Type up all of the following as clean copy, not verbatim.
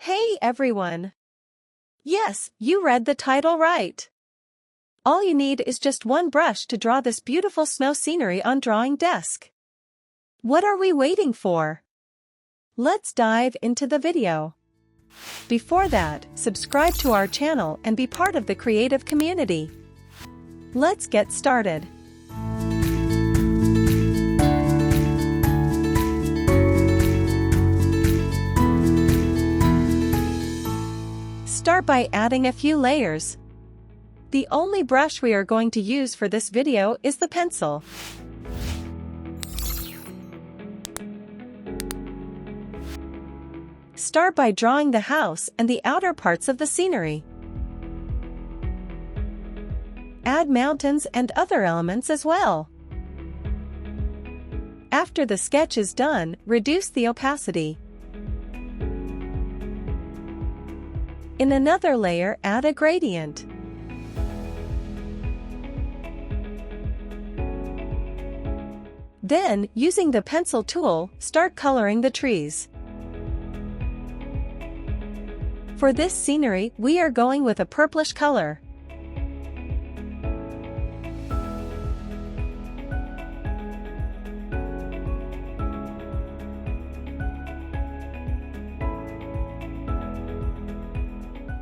Hey everyone! Yes, you read the title right. All you need is just one brush to draw this beautiful snow scenery on Drawing Desk. What are we waiting for? Let's dive into the video. Before that, subscribe to our channel and be part of the creative community. Let's get started. Start by adding a few layers. The only brush we are going to use for this video is the pencil. Start by drawing the house and the outer parts of the scenery. Add mountains and other elements as well. After the sketch is done, reduce the opacity. In another layer, add a gradient. Then, using the pencil tool, start coloring the trees. For this scenery, we are going with a purplish color.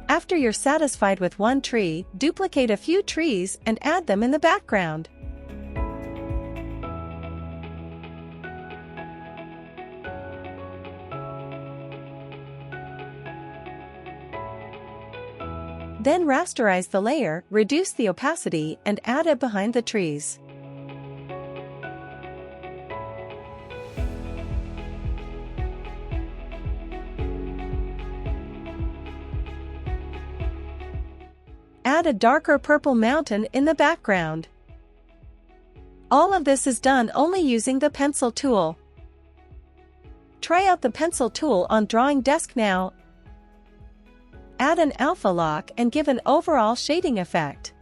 After you're satisfied with one tree, duplicate a few trees and add them in the background. Then rasterize the layer, reduce the opacity, and add it behind the trees. Add a darker purple mountain in the background. All of this is done only using the pencil tool. Try out the pencil tool on Drawing Desk now. Add an alpha lock and give an overall shading effect.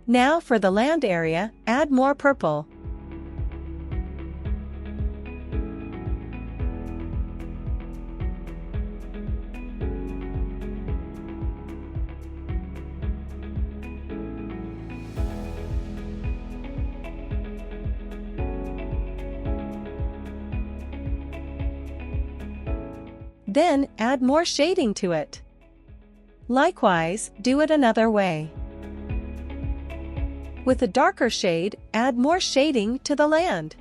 Now for the land area, add more purple. Then, add more shading to it. Likewise, do it another way. With a darker shade, add more shading to the land.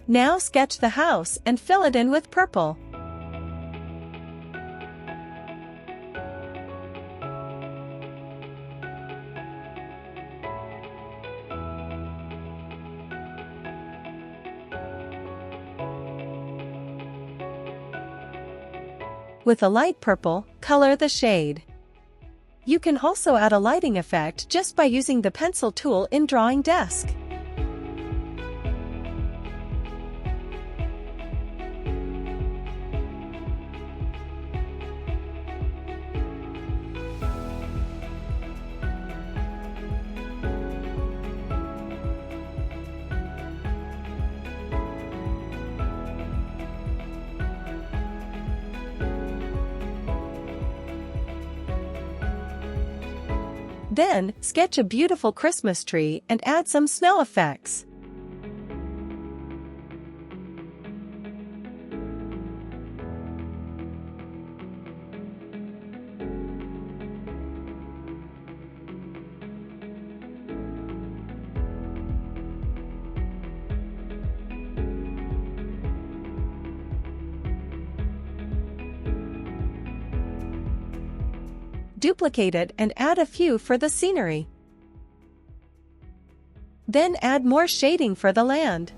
Now sketch the house and fill it in with purple. With a light purple, color the shade. You can also add a lighting effect just by using the pencil tool in Drawing Desk. Then, sketch a beautiful Christmas tree and add some snow effects. Duplicate it and add a few for the scenery. Then add more shading for the land.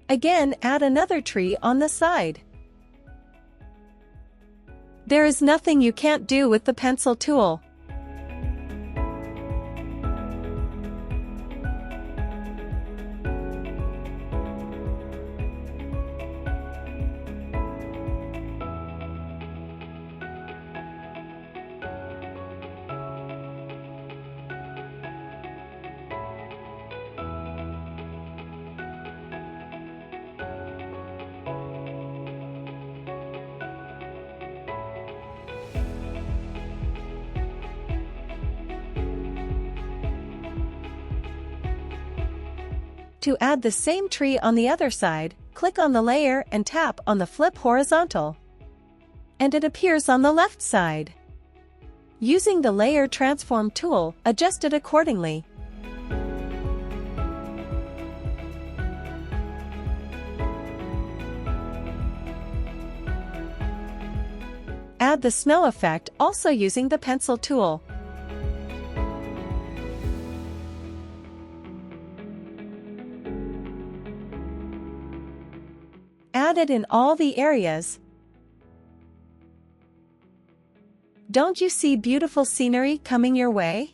Again, add another tree on the side. There is nothing you can't do with the pencil tool. To add the same tree on the other side, click on the layer and tap on the Flip Horizontal. And it appears on the left side. Using the Layer Transform tool, adjust it accordingly. Add the snow effect also using the pencil tool. Add it in all the areas. Don't you see beautiful scenery coming your way?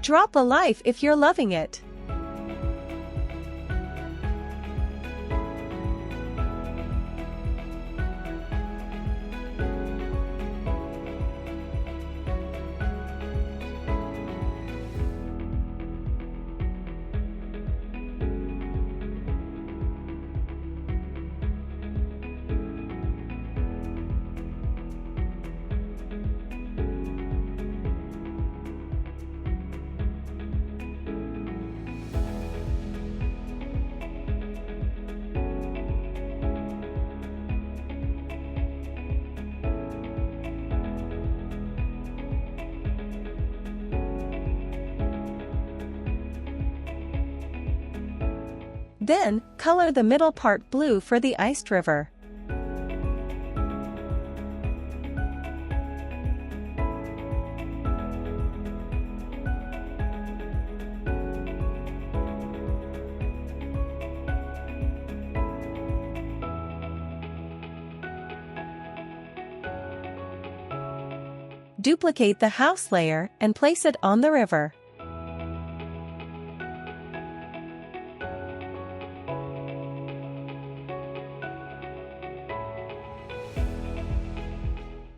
Drop a like if you're loving it. Then, color the middle part blue for the iced river. Duplicate the house layer and place it on the river.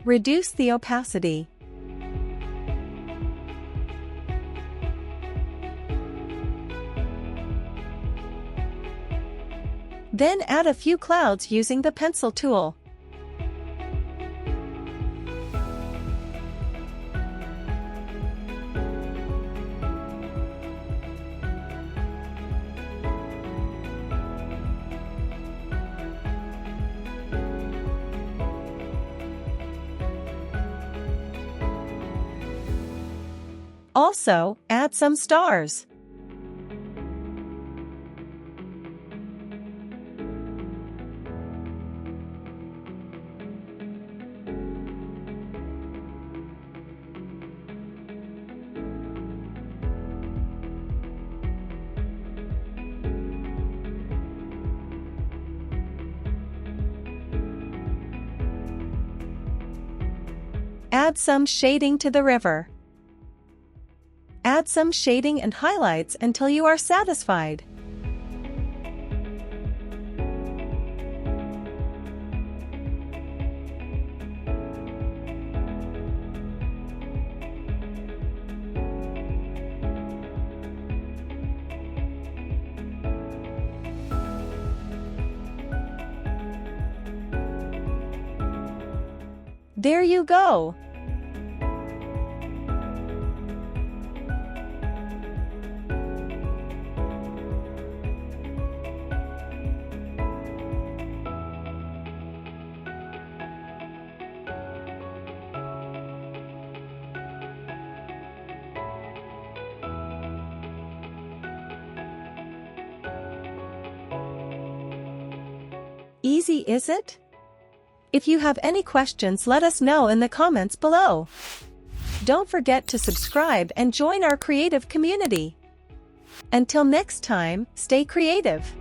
Reduce the opacity. Then add a few clouds using the pencil tool. Also, add some stars. Add some shading to the river. Add some shading and highlights until you are satisfied. There you go! Easy, is it? If you have any questions, let us know in the comments below. Don't forget to subscribe and join our creative community. Until next time, stay creative.